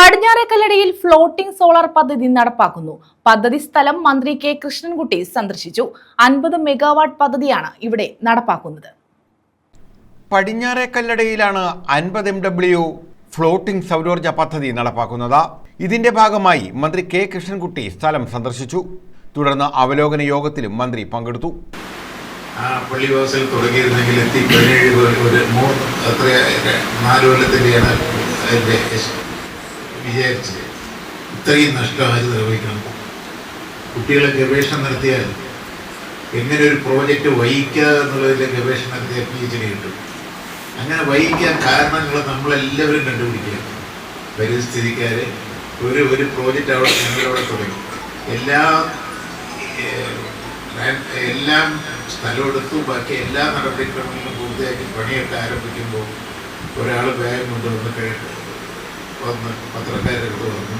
പടിഞ്ഞാറേക്കല്ലടിയിൽ floating solar പദ്ധതി നടപ്പാക്കുന്നു. പദ്ധതി സ്ഥലം മന്ത്രി കെ കൃഷ്ണൻകുട്ടി സന്ദർശിച്ചു. 50 മെഗാവാട്ട് പദ്ധതിയാണ് ഇവിടെ നടപ്പാക്കുന്നത്. പടിഞ്ഞാറേക്കല്ലടയിലാണ് 50 MW ഫ്ലോട്ടിംഗ് സൗരോർജ പദ്ധതി നടപ്പാക്കുന്നത്. ഇതിന്റെ ഭാഗമായി മന്ത്രി കെ കൃഷ്ണൻകുട്ടി സ്ഥലം സന്ദർശിച്ചു. തുടർന്ന് അവലോകന യോഗത്തിലും മന്ത്രി പങ്കെടുത്തു. പള്ളിവാസൽ തുടങ്ങിയിരുന്നെങ്കിൽ എത്തി 4 കൊല്ലത്തിൻ്റെയാണ് അതിൻ്റെ വിചാരിച്ചത്. ഇത്രയും നഷ്ടം ആര് നിർവഹിക്കണം? കുട്ടികളെ ഗവേഷണം നടത്തിയാൽ എങ്ങനെ ഒരു പ്രോജക്റ്റ് വഹിക്കുക എന്നുള്ളതിലെ ഗവേഷണം നടത്തിയാൽ PhD കിട്ടും. അങ്ങനെ വഹിക്കാൻ കാരണങ്ങൾ നമ്മളെല്ലാവരും കണ്ടുപിടിക്കുക. പരിസ്ഥിതിക്കാർ ഒരു പ്രോജക്റ്റ് അവിടെ ഞങ്ങളവിടെ തുടങ്ങി. എല്ലാം സ്ഥലമെടുത്തു. ബാക്കി എല്ലാ നടപടിക്രമങ്ങളും പൂർത്തിയാക്കി പണിയൊക്കെ ആരംഭിക്കുമ്പോൾ ഒരാൾ ബാഗ് കൊണ്ടുവന്ന് പത്രക്കാരുടെ അടുത്ത് വന്നു,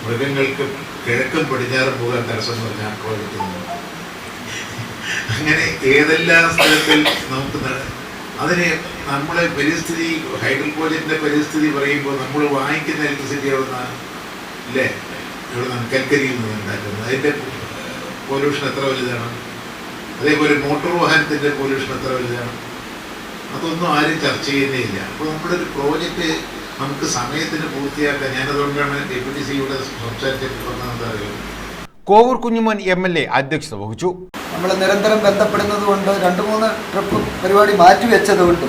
മൃഗങ്ങൾക്ക് കിഴക്കും പടിഞ്ഞാറും പോകാൻ തടസ്സം പറഞ്ഞ ആ പ്രോജക്റ്റ്. അങ്ങനെ ഏതെല്ലാം സ്ഥലത്തിൽ നമുക്ക് അതിന് നമ്മളെ പരിസ്ഥിതി ഹൈഡൽ പ്രോജക്റ്റിൻ്റെ പരിസ്ഥിതി പറയുമ്പോൾ നമ്മൾ വാങ്ങിക്കുന്ന ഇലക്ട്രിസിറ്റി എവിടെ നിന്നാണ്? ഇല്ലേ, ഇവിടെ നിന്നാണ് കൽക്കരിയിൽ നിന്ന് ഉണ്ടാക്കുന്നത്. അതിൻ്റെ പൊല്യൂഷൻ എത്ര വലുതാണ്? അതേപോലെ മോട്ടോർ വാഹനത്തിൻ്റെ പൊല്യൂഷൻ എത്ര വലുതാണ്? അതൊന്നും ആരും ചർച്ച ചെയ്യുന്നേയില്ല. അപ്പോൾ നമ്മുടെ ഒരു പ്രോജക്റ്റ് നമുക്ക് സമയത്തിന് പൂർത്തിയാക്കാൻ, ഞാനതുകൊണ്ടാണ് ഡെപ്യൂട്ടി സിയുടെ സംസാരിച്ചിട്ടുള്ളത് അറിയുന്നത്. കോവൂർ കുഞ്ഞുമോൻ MLA അധ്യക്ഷത വഹിച്ചു. നമ്മൾ നിരന്തരം ബന്ധപ്പെടുന്നത് കൊണ്ട് 2-3 ട്രിപ്പ് പരിപാടി മാറ്റിവെച്ചതുകൊണ്ട്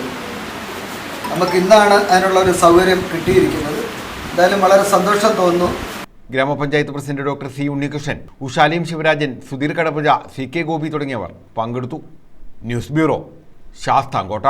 നമുക്ക് ഇന്നാണ് അതിനുള്ള ഒരു സൗകര്യം കിട്ടിയിരിക്കുന്നത്. എന്തായാലും വളരെ സന്തോഷം തോന്നുന്നു. ഗ്രാമപഞ്ചായത്ത് പ്രസിഡന്റ് ഡോക്ടർ C ഉണ്ണികൃഷ്ണൻ, ഉഷാലിയും ശിവരാജൻ, സുധീർ കടപ്പുഴ, CK ഗോപി തുടങ്ങിയവർ പങ്കെടുത്തു. News bureau, Sasthamkotta.